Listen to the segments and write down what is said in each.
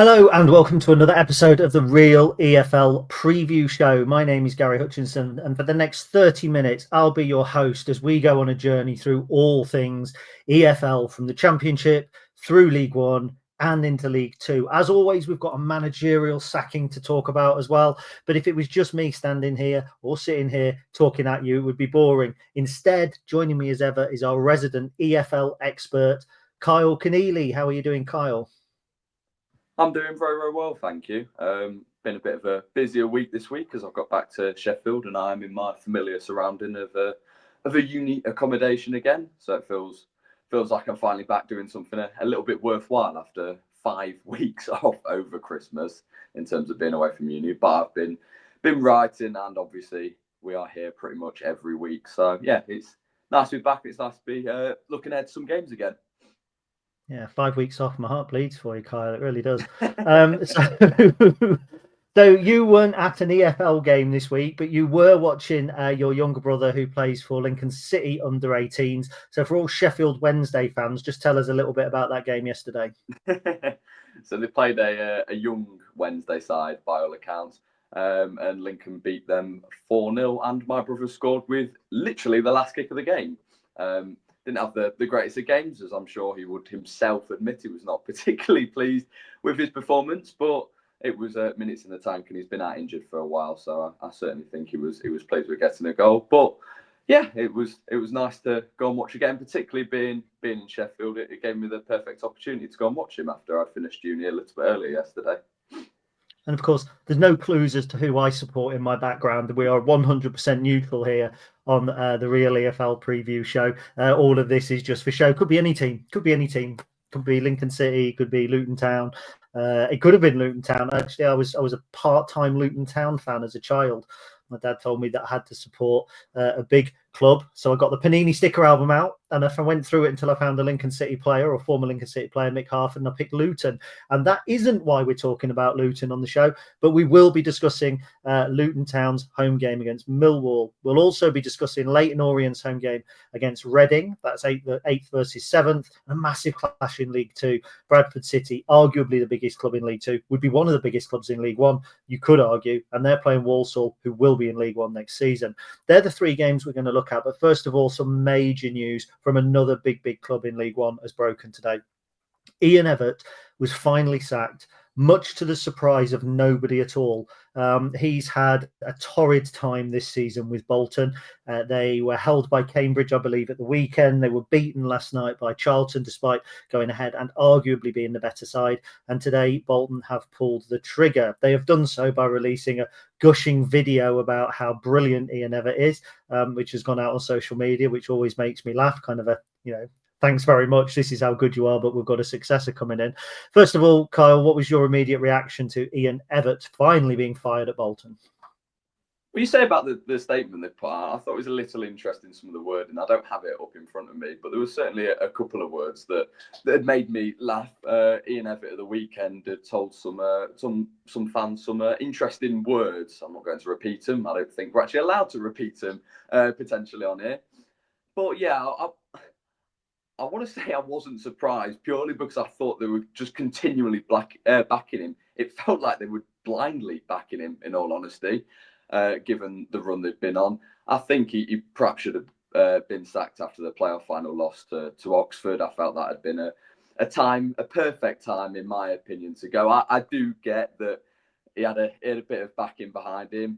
Hello and welcome to another episode of the Real EFL Preview Show. My name is Gary Hutchinson, and for the next 30 minutes, I'll be your host as we go on a journey through all things EFL, from the Championship through League One and into League Two. As always, we've got a managerial sacking to talk about as well. But if it was just me standing here or sitting here talking at you, it would be boring. Instead, joining me as ever is our resident EFL expert, Kyle Kennealey. How are you doing, Kyle? I'm doing very, very well, thank you. Been a bit of a busier week this week as I've got back to Sheffield and I'm in my familiar surrounding of a unique accommodation again. So it feels like I'm finally back doing something a little bit worthwhile after 5 weeks off over Christmas in terms of being away from uni. But I've been writing, and obviously we are here pretty much every week. So yeah, it's nice to be back. It's nice to be looking ahead to some games again. Yeah, 5 weeks off, my heart bleeds for you, Kyle. It really does. So you weren't at an EFL game this week, but you were watching your younger brother who plays for Lincoln City under 18s. So for all Sheffield Wednesday fans, just tell us a little bit about that game yesterday. So they played a young Wednesday side by all accounts, and Lincoln beat them 4-0, and my brother scored with literally the last kick of the game. Didn't have the greatest of games, as I'm sure he would himself admit. He was not particularly pleased with his performance, but it was minutes in the tank, and he's been out injured for a while. So I certainly think he was pleased with getting a goal. But yeah, it was nice to go and watch again, particularly being in Sheffield. It gave me the perfect opportunity to go and watch him after I'd finished uni a little bit earlier yesterday. And of course, there's no clues as to who I support in my background. We are 100% neutral here on the Real EFL Preview Show. All of this is just for show. Could be any team. Could be any team. Could be Lincoln City. Could be Luton Town. It could have been Luton Town. Actually, I was a part-time Luton Town fan as a child. My dad told me that I had to support a big club. So I got the Panini sticker album out, and if I went through it until I found a Lincoln City player or former Lincoln City player, Mick Harford, and I picked Luton. And that isn't why we're talking about Luton on the show, but we will be discussing Luton Town's home game against Millwall. We'll also be discussing Leyton Orient's home game against Reading. That's 8th versus 7th. A massive clash in League Two. Bradford City, arguably the biggest club in League Two, would be one of the biggest clubs in League One, you could argue, and they're playing Walsall, who will be in League One next season. They're the 3 games we're going to look at, but first of all, some major news from another big club in League One has broken today. Ian Evatt was finally sacked, much to the surprise of nobody at all. He's had a torrid time this season with Bolton. They were held by Cambridge, I believe, at the weekend. They were beaten last night by Charlton, despite going ahead and arguably being the better side. And today, Bolton have pulled the trigger. They have done so by releasing a gushing video about how brilliant Ian Evatt is, which has gone out on social media, which always makes me laugh. Kind of a, thanks very much. This is how good you are, but we've got a successor coming in. First of all, Kyle, what was your immediate reaction to Ian Evatt finally being fired at Bolton? What you say about the statement they put out, I thought it was a little interesting, some of the wording. I don't have it up in front of me, but there was certainly a couple of words that had made me laugh. Ian Evatt at the weekend had told some fans some interesting words. I'm not going to repeat them. I don't think we're actually allowed to repeat them potentially on here. But yeah, I want to say I wasn't surprised, purely because I thought they were just continually backing him. It felt like they were blindly backing him, in all honesty, given the run they've been on. I think he perhaps should have been sacked after the playoff final loss to Oxford. I felt that had been a perfect time, in my opinion, to go. I do get that he had a bit of backing behind him.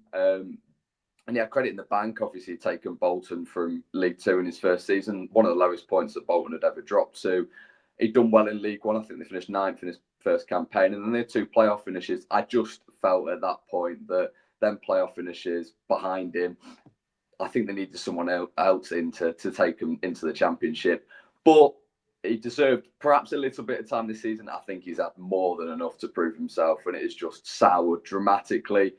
And he had credit in the bank, obviously taken Bolton from League Two in his first season, one of the lowest points that Bolton had ever dropped to. He'd done well in League One. I think they finished 9th in his first campaign. And then they had 2 playoff finishes. I just felt at that point that them playoff finishes behind him, I think they needed someone else in to take him into the Championship. But he deserved perhaps a little bit of time this season. I think he's had more than enough to prove himself, and it has just soured dramatically.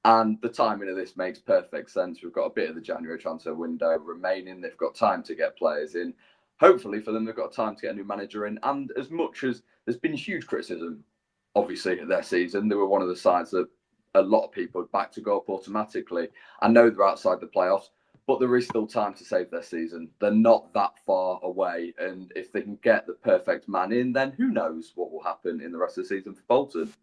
And the timing of this makes perfect sense. We've got a bit of the January transfer window remaining. They've got time to get players in. Hopefully for them, they've got time to get a new manager in. And as much as there's been huge criticism, obviously, of their season, they were one of the sides that a lot of people had backed to go up automatically. I know they're outside the playoffs, but there is still time to save their season. They're not that far away, and if they can get the perfect man in, then who knows what will happen in the rest of the season for Bolton.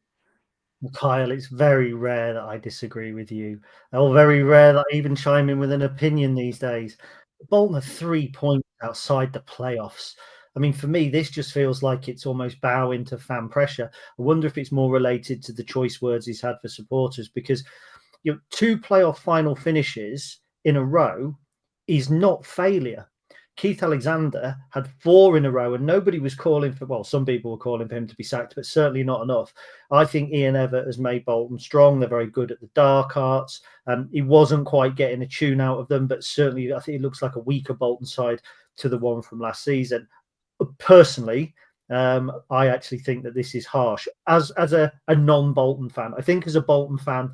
Kyle, it's very rare that I disagree with you, or very rare that I even chime in with an opinion these days. Bolton are 3 points outside the playoffs. I mean, for me, this just feels like it's almost bowing to fan pressure. I wonder if it's more related to the choice words he's had for supporters, because 2 playoff final finishes in a row is not failure. Keith Alexander had 4 in a row, and nobody was calling for, well, some people were calling for him to be sacked, but certainly not enough. I think Ian Evatt has made Bolton strong. They're very good at the dark arts. He wasn't quite getting a tune out of them, but certainly I think it looks like a weaker Bolton side to the one from last season. Personally, I actually think that this is harsh. As a non-Bolton fan, I think as a Bolton fan,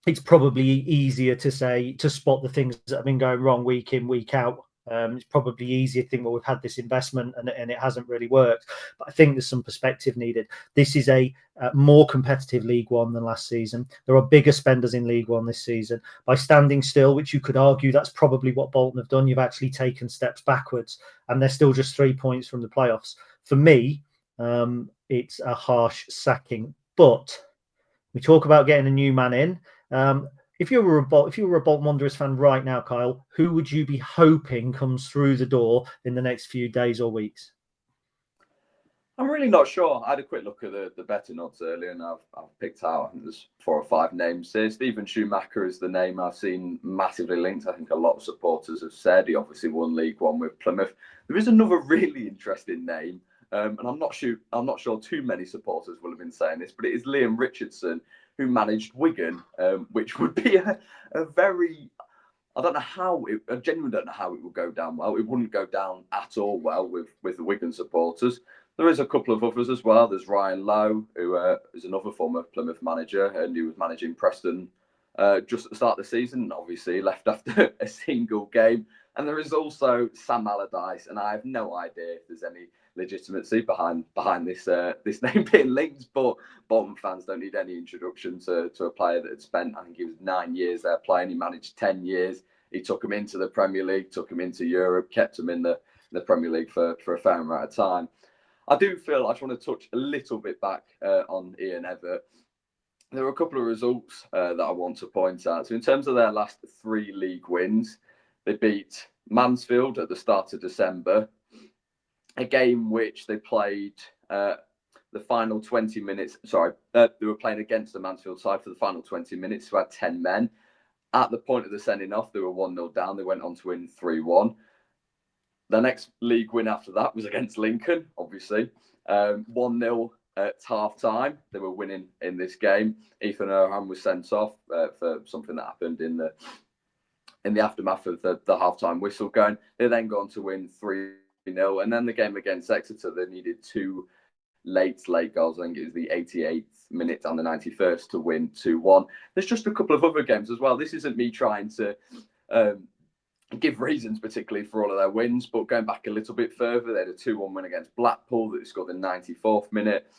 it's probably easier to spot the things that have been going wrong week in, week out. It's probably easier to think, well, we've had this investment and it hasn't really worked. But I think there's some perspective needed. This is a more competitive League One than last season. There are bigger spenders in League One this season. By standing still, which you could argue that's probably what Bolton have done, you've actually taken steps backwards, and they're still just 3 points from the playoffs. For me, it's a harsh sacking. But we talk about getting a new man in. If you were a Bolton Wanderers fan right now, Kyle, who would you be hoping comes through the door in the next few days or weeks? I'm really not sure. I had a quick look at the betting odds earlier, and I've picked out, I think there's 4 or 5 names here. Stephen Schumacher is the name I've seen massively linked. I think a lot of supporters have said he obviously won League One with Plymouth. There is another really interesting name, and I'm not sure too many supporters will have been saying this, but it is Liam Richardson, who managed Wigan, which would be a very, I genuinely don't know how it would go down well. It wouldn't go down at all well with the Wigan supporters. There is a couple of others as well. There's Ryan Lowe, who is another former Plymouth manager, and he was managing Preston just at the start of the season. Obviously, left after a single game. And there is also Sam Allardyce, and I have no idea if there's any legitimacy behind this name being linked. But Bolton fans don't need any introduction to a player that had spent, I think he was 9 years there playing. He managed 10 years. He took him into the Premier League, took him into Europe, kept him in the Premier League for a fair amount of time. I do feel I just want to touch a little bit back on Ian Evatt. There are a couple of results that I want to point out. So in terms of their last 3 league wins, they beat Mansfield at the start of December, a game which they played the final 20 minutes. They were playing against the Mansfield side for the final 20 minutes, who had 10 men. At the point of the sending off, they were 1-0 down. They went on to win 3-1. The next league win after that was against Lincoln, obviously. 1-0 at half-time. They were winning in this game. Ethan Erham was sent off for something that happened in the aftermath of the half-time whistle going. They then go on to win 3-0. And then the game against Exeter, they needed 2 late goals. I think it was the 88th minute and the 91st to win 2-1. There's just a couple of other games as well. This isn't me trying to give reasons particularly for all of their wins, but going back a little bit further, they had a 2-1 win against Blackpool that scored in the 94th minute.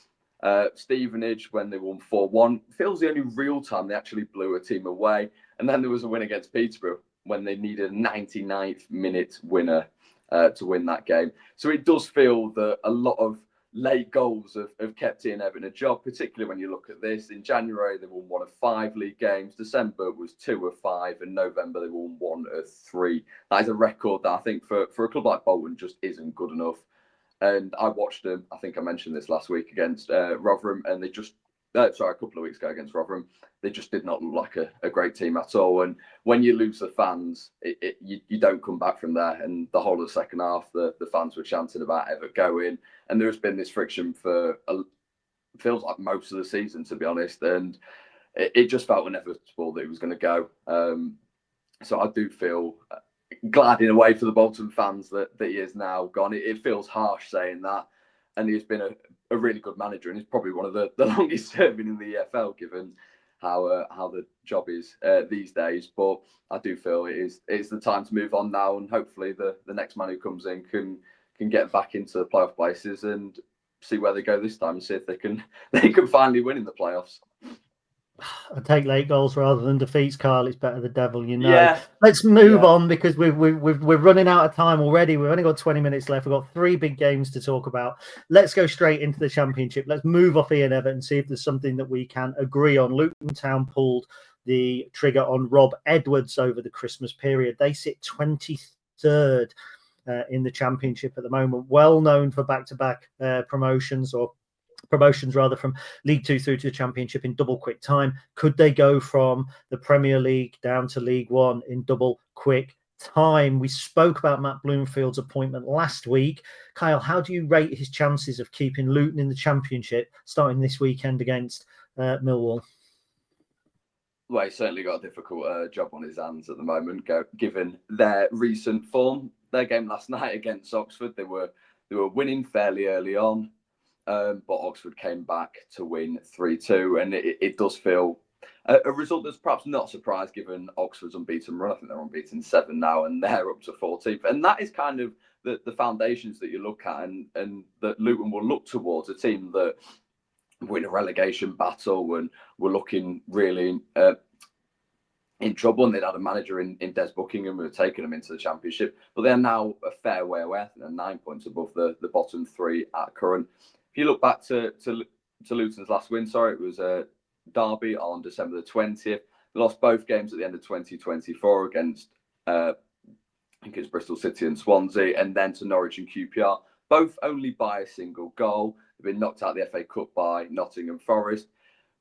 Stevenage, when they won 4-1, feels the only real time they actually blew a team away. And then there was a win against Peterborough when they needed a 99th minute winner to win that game. So it does feel that a lot of late goals have kept Ian Evatt in a job, particularly when you look at this. In January, they won 1 of 5 league games. December was 2 of 5. And November, they won 1 of 3. That is a record that I think for a club like Bolton just isn't good enough. And I watched them, I think I mentioned this last week, against Rotherham, and they just, a couple of weeks ago against Rotherham, they just did not look like a great team at all. And when you lose the fans, you don't come back from there. And the whole of the second half, the fans were chanting about Evatt going. And there's been this friction for, feels like most of the season, to be honest. And it just felt inevitable that he was going to go. So I do feel glad in a way for the Bolton fans that he is now gone. It feels harsh saying that. And he's been a really good manager, and he's probably one of the longest serving in the EFL, given how the job is these days. But I do feel it's the time to move on now, and hopefully the next man who comes in can get back into the playoff places and see where they go this time, and see if they can finally win in the playoffs. I take late goals rather than defeats, Carl. It's better the devil, you know. Yeah, Let's move yeah. on because we're running out of time already. We've only got 20 minutes left. We've got 3 big games to talk about. Let's go straight into the Championship. Let's move off Ian Evatt and see if there's something that we can agree on. Luton Town pulled the trigger on Rob Edwards over the Christmas period. They sit 23rd in the Championship at the moment, well known for back-to-back promotions from League Two through to the Championship in double quick time. Could they go from the Premier League down to League One in double quick time? We spoke about Matt Bloomfield's appointment last week. Kyle, how do you rate his chances of keeping Luton in the Championship starting this weekend against Millwall? Well, he's certainly got a difficult job on his hands at the moment, given their recent form. Their game last night against Oxford, they were winning fairly early on, but Oxford came back to win 3-2, and it does feel a result that's perhaps not surprised given Oxford's unbeaten run. I think they're unbeaten 7 now, and they're up to 14th, and that is kind of the foundations that you look at, and that Luton will look towards, a team that win a relegation battle and were looking really in trouble, and they'd had a manager in Des Buckingham who had taken them into the Championship, but they're now a fair way away. I think they're 9 points above the bottom 3 at current. If you look back to Luton's last win, it was Derby on December the 20th. They lost both games at the end of 2024 against I think it's Bristol City and Swansea, and then to Norwich and QPR, both only by a single goal. They've been knocked out of the FA Cup by Nottingham Forest,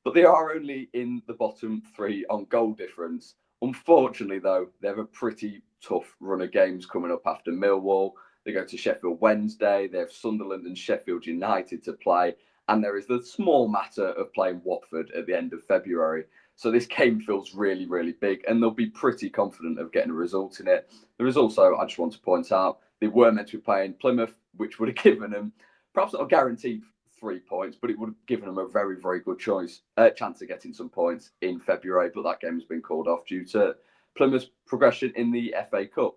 but they are only in the bottom 3 on goal difference. Unfortunately, though, they have a pretty tough run of games coming up after Millwall. They go to Sheffield Wednesday. They have Sunderland and Sheffield United to play. And there is the small matter of playing Watford at the end of February. So this game feels really, really big, and they'll be pretty confident of getting a result in it. There is also, I just want to point out, they were meant to be playing Plymouth, which would have given them, perhaps not a guaranteed 3 points, but it would have given them a very, very good chance of getting some points in February. But that game has been called off due to Plymouth's progression in the FA Cup.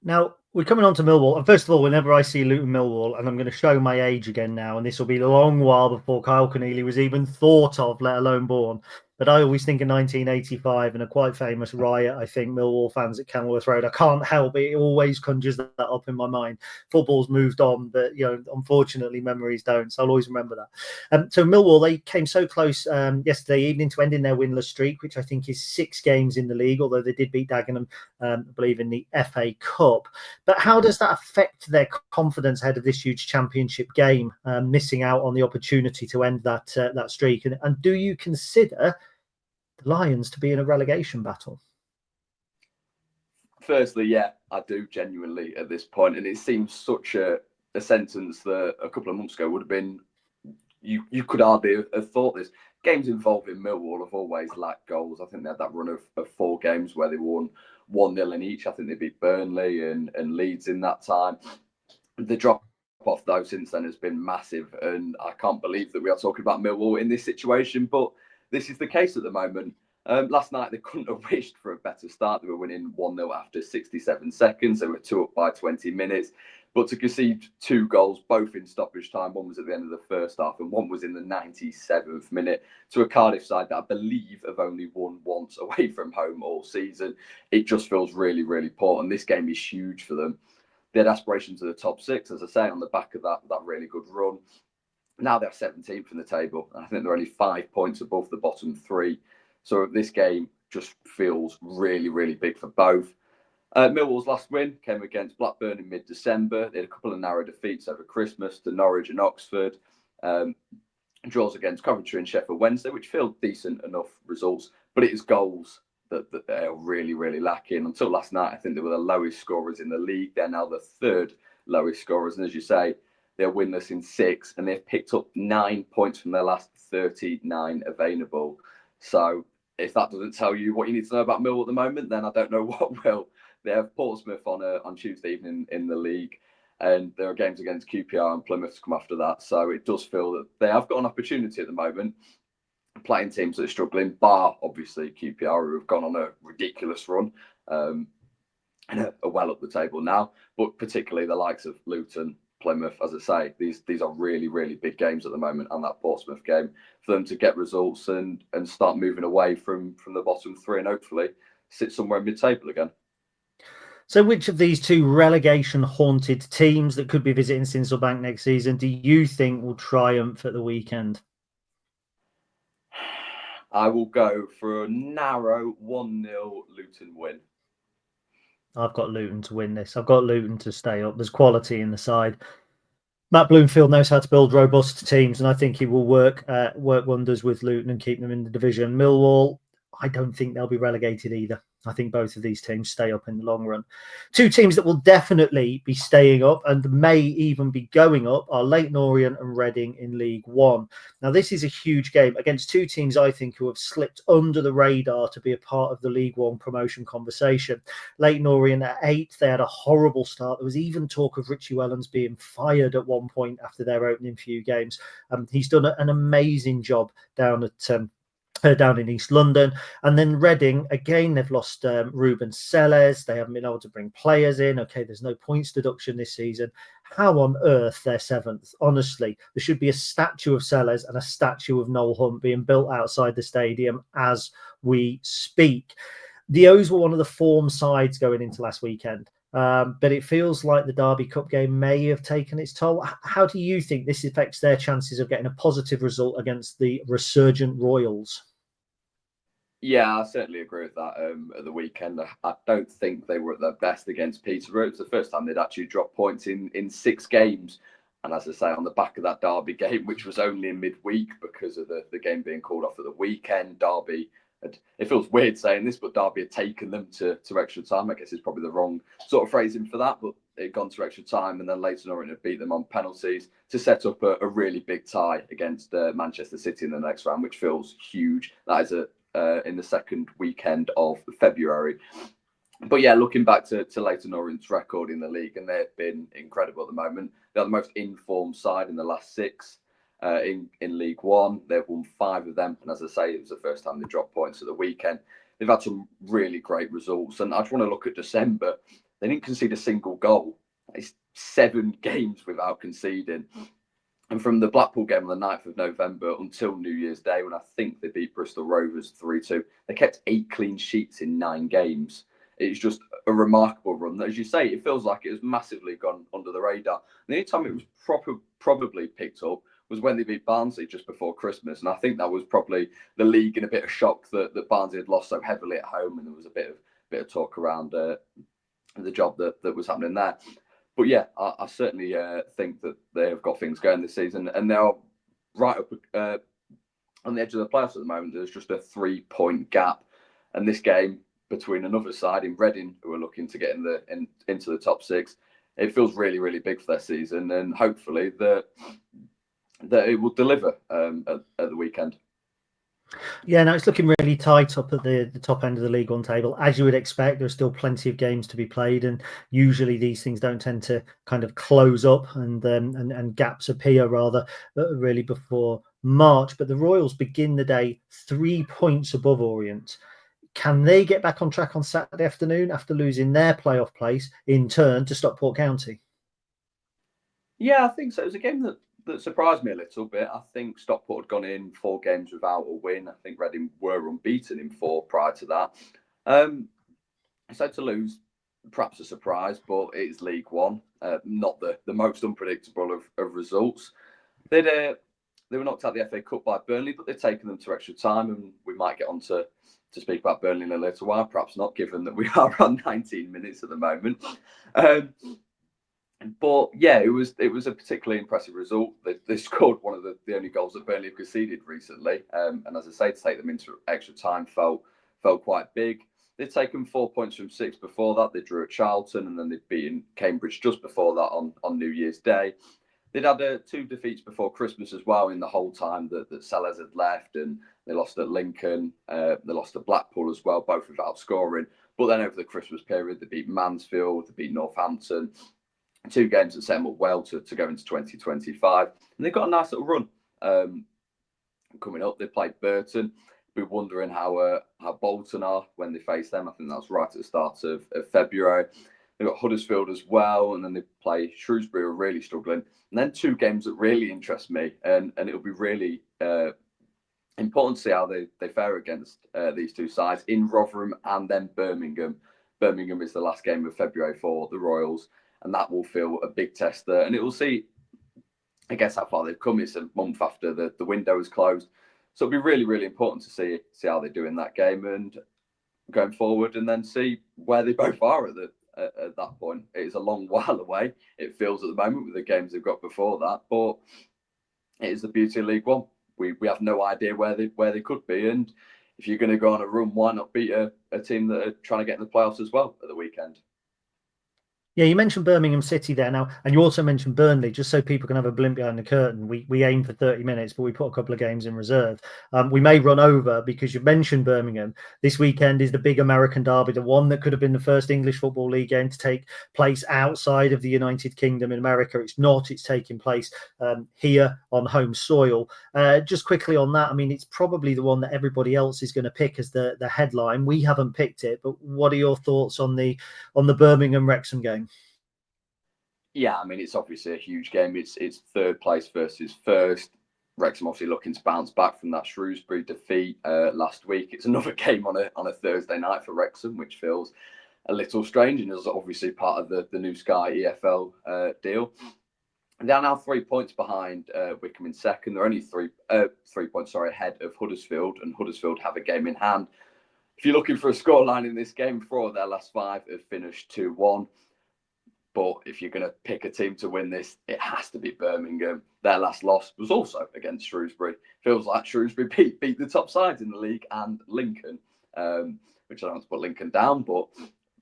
Now, we're coming on to Millwall. And first of all, whenever I see Luton Millwall, and I'm going to show my age again now, and this will be a long while before Kyle Kennealey was even thought of, let alone born. But I always think of 1985 and a quite famous riot, I think, Millwall fans at Kenilworth Road. I can't help it. It always conjures that up in my mind. Football's moved on, but, unfortunately, memories don't. So I'll always remember that. So Millwall, they came so close yesterday evening to ending their winless streak, which I think is 6 games in the league, although they did beat Dagenham, I believe, in the FA Cup. But how does that affect their confidence ahead of this huge Championship game, missing out on the opportunity to end that streak? And do you consider the Lions to be in a relegation battle? Firstly, yeah, I do genuinely at this point, and it seems such a sentence that a couple of months ago would have been, you could hardly have thought this. Games involving Millwall have always lacked goals. I think they had that run of 4 games where they won 1-0 in each. I think they beat Burnley and Leeds in that time. The drop off, though, since then has been massive, and I can't believe that we are talking about Millwall in this situation, but this is the case at the moment. Last night, they couldn't have wished for a better start. They were winning 1-0 after 67 seconds. They were 2 up by 20 minutes. But to concede 2 goals, both in stoppage time, one was at the end of the first half and one was in the 97th minute, to a Cardiff side that I believe have only won once away from home all season, it just feels really, really poor. And this game is huge for them. They had aspirations of the top 6, as I say, on the back of that really good run. Now they're 17th in the table, and I think they're only 5 points above the bottom 3. So this game just feels really, really big for both. Millwall's last win came against Blackburn in mid-December. They had a couple of narrow defeats over Christmas to Norwich and Oxford. Draws against Coventry and Sheffield Wednesday, which feel decent enough results, but it is goals that they're really, really lacking. Until last night, I think they were the lowest scorers in the league. They're now the 3rd lowest scorers. And as you say, they're winless in 6, and they've picked up 9 points from their last 39 available. So if that doesn't tell you what you need to know about Millwall at the moment, then I don't know what will. They have Portsmouth on Tuesday evening in the league, and there are games against QPR and Plymouth to come after that. So it does feel that they have got an opportunity at the moment, playing teams that are struggling, bar obviously QPR, who have gone on a ridiculous run and are well up the table now, but particularly the likes of Luton Plymouth. As I say, these are really, really big games at the moment, and that Portsmouth game for them to get results and start moving away from the bottom three and hopefully sit somewhere mid-table again. So which of these two relegation-haunted teams that could be visiting Sincilbank next season do you think will triumph at the weekend? I will go for a narrow 1-0 Luton win. I've got Luton to win this. I've got Luton to stay up. There's quality in the side. Matt Bloomfield knows how to build robust teams, and I think he will work wonders with Luton and keep them in the division. Millwall, I don't think they'll be relegated either. I think both of these teams stay up in the long run. Two teams that will definitely be staying up and may even be going up are Leyton Orient and Reading in League One. Now, this is a huge game against two teams, I think, who have slipped under the radar to be a part of the League One promotion conversation. Leyton Orient at 8th, they had a horrible start. There was even talk of Richie Wellens being fired at one point after their opening few games. He's done an amazing job down in East London. And then Reading, again, they've lost Ruben Sellers. They haven't been able to bring players in. Okay, there's no points deduction this season. How on earth they're 7th? Honestly, there should be a statue of Sellers and a statue of Noel Hunt being built outside the stadium as we speak. The O's were one of the form sides going into last weekend. But it feels like the Derby Cup game may have taken its toll. How do you think this affects their chances of getting a positive result against the resurgent Royals? Yeah, I certainly agree with that. At the weekend, I don't think they were at their best against Peterborough. It was the first time they'd actually dropped points in 6 games. And as I say, on the back of that Derby game, which was only in midweek because of the game being called off at the weekend, Derby, it feels weird saying this, but Derby had taken them to extra time. I guess it's probably the wrong sort of phrasing for that, but it had gone to extra time, and then Leyton Orient had beat them on penalties to set up a really big tie against Manchester City in the next round, which feels huge. That is in the second weekend of February. But yeah, looking back to Leyton Orient's record in the league, and they've been incredible at the moment. They're the most informed side in the last 6 in League One. They've won 5 of them. And as I say, it was the first time they dropped points at the weekend. They've had some really great results. And I just want to look at December. They didn't concede a single goal. It's 7 games without conceding. And from the Blackpool game on the 9th of November until New Year's Day, when I think they beat Bristol Rovers 3-2, they kept 8 clean sheets in 9 games. It's just a remarkable run. As you say, it feels like it has massively gone under the radar. And the only time it was probably picked up was when they beat Barnsley just before Christmas. And I think that was probably the league in a bit of shock that Barnsley had lost so heavily at home. And there was a bit of talk around the job that was happening there. But yeah, I certainly think that they have got things going this season, and they're right up on the edge of the playoffs at the moment. There's just a 3-point gap, and this game between another side in Reading, who are looking to get into the top 6, it feels really, really big for their season, and hopefully that it will deliver at the weekend. Yeah, no, it's looking really tight up at the top end of the League One table. As you would expect, there's still plenty of games to be played, and usually these things don't tend to kind of close up and gaps appear rather really before March. But the Royals begin the day 3 points above Orient. Can they get back on track on Saturday afternoon after losing their playoff place in turn to Stockport County? Yeah, I think so. It was a game that surprised me a little bit. I think Stockport had gone in 4 games without a win. I think Reading were unbeaten in 4 prior to that. So to lose, perhaps a surprise, but it's League One, not the most unpredictable of results. They were knocked out of the FA Cup by Burnley, but they've taken them to extra time, and we might get on to speak about Burnley in a little while, perhaps not, given that we are on 19 minutes at the moment. But yeah, it was a particularly impressive result. They scored one of the only goals that Burnley have conceded recently, and as I say, to take them into extra time felt quite big. They'd taken 4 points from 6 before that. They drew at Charlton, and then they'd beaten Cambridge just before that on New Year's Day. They'd had 2 defeats before Christmas as well in the whole time that Sellers had left, and they lost at Lincoln. They lost at Blackpool as well, both without scoring. But then over the Christmas period, they beat Mansfield, they beat Northampton. 2 games that set them up well to go into 2025. And they've got a nice little run coming up. They played Burton. We're wondering how Bolton are when they face them. I think that's right at the start of February. They've got Huddersfield as well, and then they play Shrewsbury, who are really struggling. And then 2 games that really interest me, and it'll be really important to see how they fare against these 2 sides in Rotherham and then Birmingham. Birmingham is the last game of February for the Royals, and that will feel a big test there. And it will see, I guess, how far they've come. It's a month after the window is closed. So it'll be really, really important to see how they do in that game and going forward, and then see where they both are at that point. It is a long while away, it feels at the moment, with the games they've got before that. But it is the beauty of League One. We have no idea where they could be, and if you're going to go on a run, why not beat a team that are trying to get in the playoffs as well at the weekend? Yeah, you mentioned Birmingham City there now, and you also mentioned Burnley, just so people can have a blimp behind the curtain. We aim for 30 minutes, but we put a couple of games in reserve. We may run over because you mentioned Birmingham. This weekend is the big American derby, the one that could have been the first English Football League game to take place outside of the United Kingdom in America. It's not. It's taking place here on home soil. Just quickly on that, I mean, it's probably the one that everybody else is going to pick as the headline. We haven't picked it, but what are your thoughts on the Birmingham Wrexham game? Yeah, I mean, it's obviously a huge game. It's 3rd place versus 1st. Wrexham obviously looking to bounce back from that Shrewsbury defeat last week. It's another game on a Thursday night for Wrexham, which feels a little strange, and is obviously part of the new Sky EFL deal. And they're now 3 points behind Wycombe in 2nd. They're only 3 points ahead of Huddersfield, and Huddersfield have a game in hand. If you're looking for a scoreline in this game, 4 of their last 5 have finished 2-1. But if you're going to pick a team to win this, it has to be Birmingham. Their last loss was also against Shrewsbury. Feels like Shrewsbury beat the top sides in the league, and Lincoln, which I don't want to put Lincoln down, but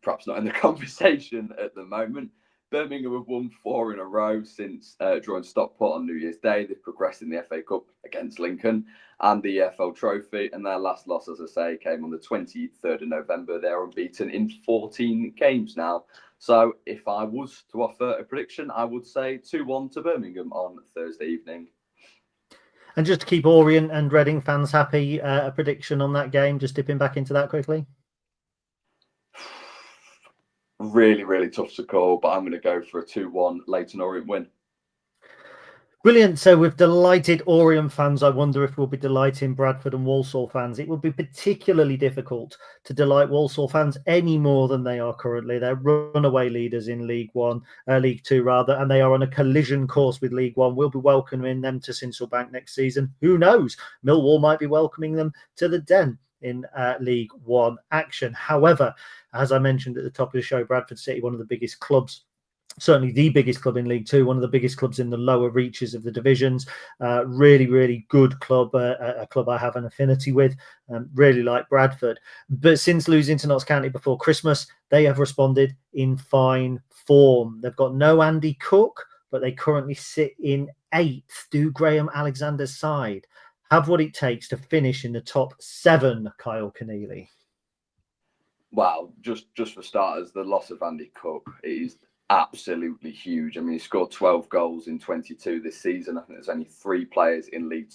perhaps not in the conversation at the moment. Birmingham have won 4 in a row since drawing Stockport on New Year's Day. They've progressed in the FA Cup against Lincoln and the EFL Trophy. And their last loss, as I say, came on the 23rd of November. They're unbeaten in 14 games now. So if I was to offer a prediction, I would say 2-1 to Birmingham on Thursday evening. And just to keep Orient and Reading fans happy, a prediction on that game, just dipping back into that quickly. Really, really tough to call, but I'm going to go for a 2-1 Leyton Orient win. Brilliant. So with delighted Orient fans, I wonder if we'll be delighting Bradford and Walsall fans. It would be particularly difficult to delight Walsall fans any more than they are currently. They're runaway leaders in League Two rather, and they are on a collision course with League One. We'll be welcoming them to Sincil Bank next season. Who knows? Millwall might be welcoming them to the Den in League One action. However, as I mentioned at the top of the show, Bradford City, one of the biggest clubs, certainly the biggest club in League Two, one of the biggest clubs in the lower reaches of the divisions. Really, really good club, a club I have an affinity with, really like Bradford. But since losing to Notts County before Christmas, they have responded in fine form. They've got no Andy Cook, but they currently sit in 8th. Do Graham Alexander's side have what it takes to finish in the top 7, Kyle Kennealey? Wow, just for starters, the loss of Andy Cook is absolutely huge. I mean, he scored 12 goals in 22 this season. I think there's only 3 players in League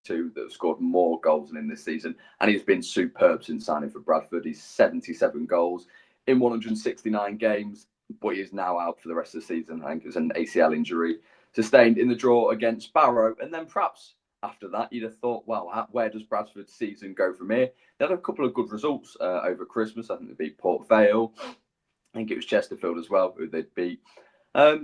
Two that have scored more goals than him this season, and he's been superb since signing for Bradford. He's 77 goals in 169 games, but he is now out for the rest of the season. I think it was an ACL injury sustained in the draw against Barrow, and then perhaps after that, you'd have thought, well, where does Bradford's season go from here? They had a couple of good results over Christmas. I think they beat Port Vale. I think it was Chesterfield as well, who they'd beat. But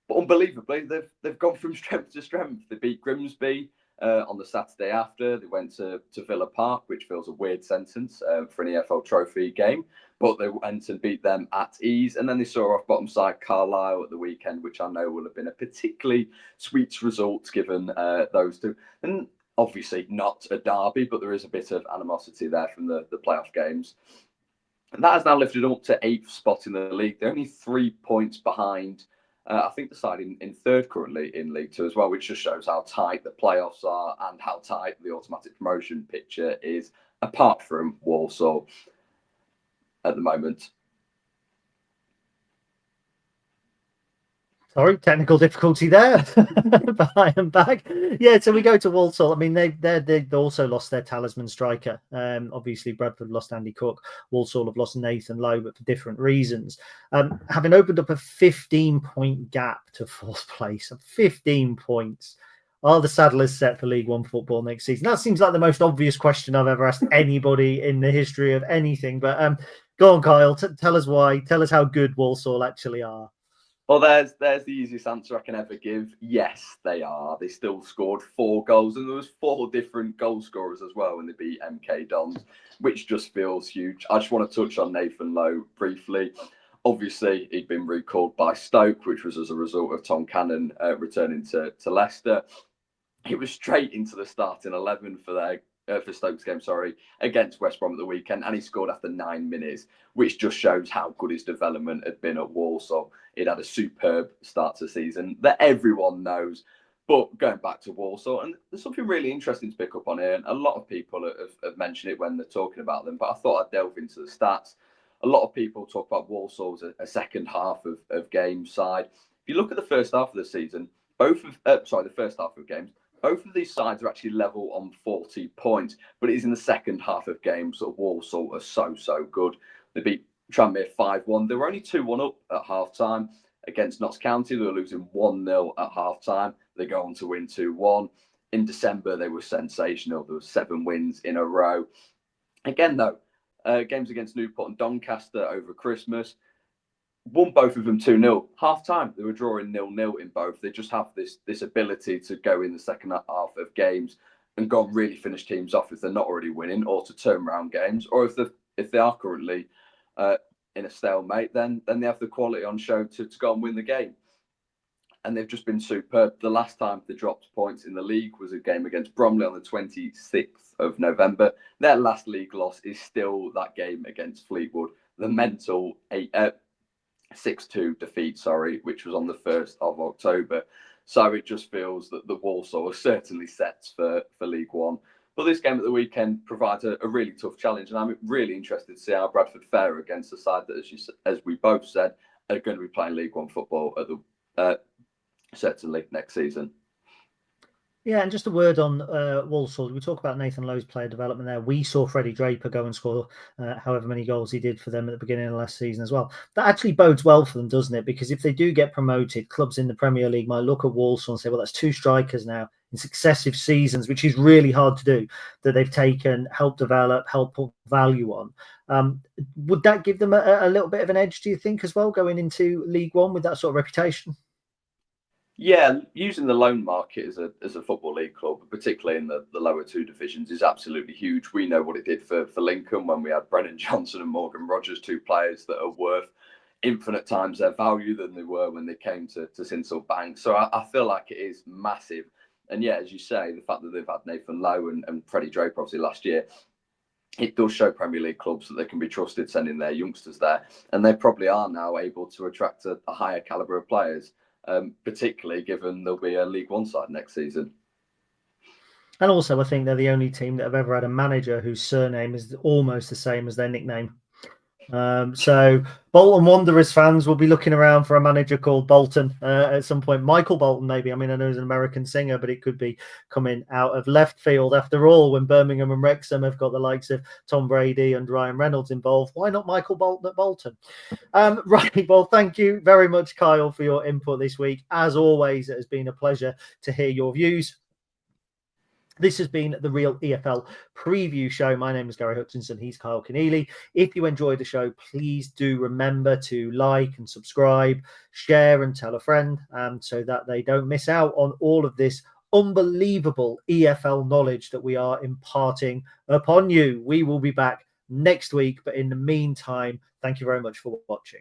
unbelievably, they've gone from strength to strength. They beat Grimsby on the Saturday after. They went to Villa Park, which feels a weird sentence for an EFL Trophy game. But they went and beat them at ease. And then they saw off bottom side Carlisle at the weekend, which I know will have been a particularly sweet result given those two. And obviously not a derby, but there is a bit of animosity there from the playoff games. And that has now lifted them up to 8th spot in the league. They're only 3 points behind, I think, the side in 3rd currently in League Two as well, which just shows how tight the playoffs are and how tight the automatic promotion picture is, apart from Walsall at the moment. Sorry, technical difficulty there. But I am back. Yeah, so we go to Walsall. I mean, they also lost their talisman striker. Obviously, Bradford lost Andy Cook. Walsall have lost Nathan Lowe, but for different reasons. Having opened up a 15-point gap to fourth place, 15 points. Are the Saddlers set for League One football next season? That seems like the most obvious question I've ever asked anybody in the history of anything. But go on, Kyle. Tell us why. Tell us how good Walsall actually are. Well, there's the easiest answer I can ever give. Yes, they are. They still scored 4 goals, and there was 4 different goal scorers as well when they beat MK Dons, which just feels huge. I just want to touch on Nathan Lowe briefly. Obviously, he'd been recalled by Stoke, which was as a result of Tom Cannon returning to Leicester. He was straight into the starting 11 for Stoke's game, against West Brom at the weekend, and he scored after 9 minutes, which just shows how good his development had been at Walsall. He'd had a superb start to the season that everyone knows. But going back to Walsall, and there's something really interesting to pick up on here, and a lot of people have mentioned it when they're talking about them, but I thought I'd delve into the stats. A lot of people talk about Walsall as a second half of game side. If you look at the first half of the season, the first half of games, both of these sides are actually level on 40 points, but it is in the second half of games that Walsall are so good. They beat Tranmere 5-1. They were only 2-1 up at half-time against Notts County. They were losing 1-0 at half-time. They go on to win 2-1. In December, they were sensational. There were 7 wins in a row. Again, though, games against Newport and Doncaster over Christmas, won both of them 2-0. Half-time, they were drawing 0-0 in both. They just have this ability to go in the second half of games and go and really finish teams off if they're not already winning, or to turn around games, or if they are currently in a stalemate, then they have the quality on show to go and win the game. And they've just been superb. The last time they dropped points in the league was a game against Bromley on the 26th of November. Their last league loss is still that game against Fleetwood. The mental 6-2 defeat, which was on the 1st of October. So it just feels that the Walsall are certainly set for League One. But this game at the weekend provides a really tough challenge, and I'm really interested to see how Bradford fare against the side that, as we both said, are going to be playing League One football at the certainly next season. Yeah, and just a word on Walsall. We talk about Nathan Lowe's player development there. We saw Freddie Draper go and score however many goals he did for them at the beginning of last season as well. That actually bodes well for them, doesn't it? Because if they do get promoted, clubs in the Premier League might look at Walsall and say, well, that's 2 strikers now in successive seasons, which is really hard to do, that they've taken, helped develop, helped put value on. Would that give them a little bit of an edge, do you think, as well, going into League One with that sort of reputation? Yeah, using the loan market as a football league club, particularly in the lower 2 divisions, is absolutely huge. We know what it did for Lincoln when we had Brennan Johnson and Morgan Rogers, 2 players that are worth infinite times their value than they were when they came to Sincil Bank. So I feel like it is massive. And yeah, as you say, the fact that they've had Nathan Lowe and Freddie Draper obviously last year, it does show Premier League clubs that they can be trusted sending their youngsters there. And they probably are now able to attract a higher calibre of players. Particularly given there'll be a League One side next season. And also, I think they're the only team that have ever had a manager whose surname is almost the same as their nickname. So Bolton Wanderers fans will be looking around for a manager called Bolton at some point. Michael Bolton, maybe. I mean, I know he's an American singer, but it could be coming out of left field. After all, when Birmingham and Wrexham have got the likes of Tom Brady and Ryan Reynolds involved, why not Michael Bolton at Bolton? Right, well, thank you very much, Kyle, for your input this week. As always, it has been a pleasure to hear your views. This has been the Real EFL Preview Show. My name is Gary Hutchinson. He's Kyle Kennealey. If you enjoyed the show, please do remember to like and subscribe, share and tell a friend, so that they don't miss out on all of this unbelievable EFL knowledge that we are imparting upon you. We will be back next week, but in the meantime, thank you very much for watching.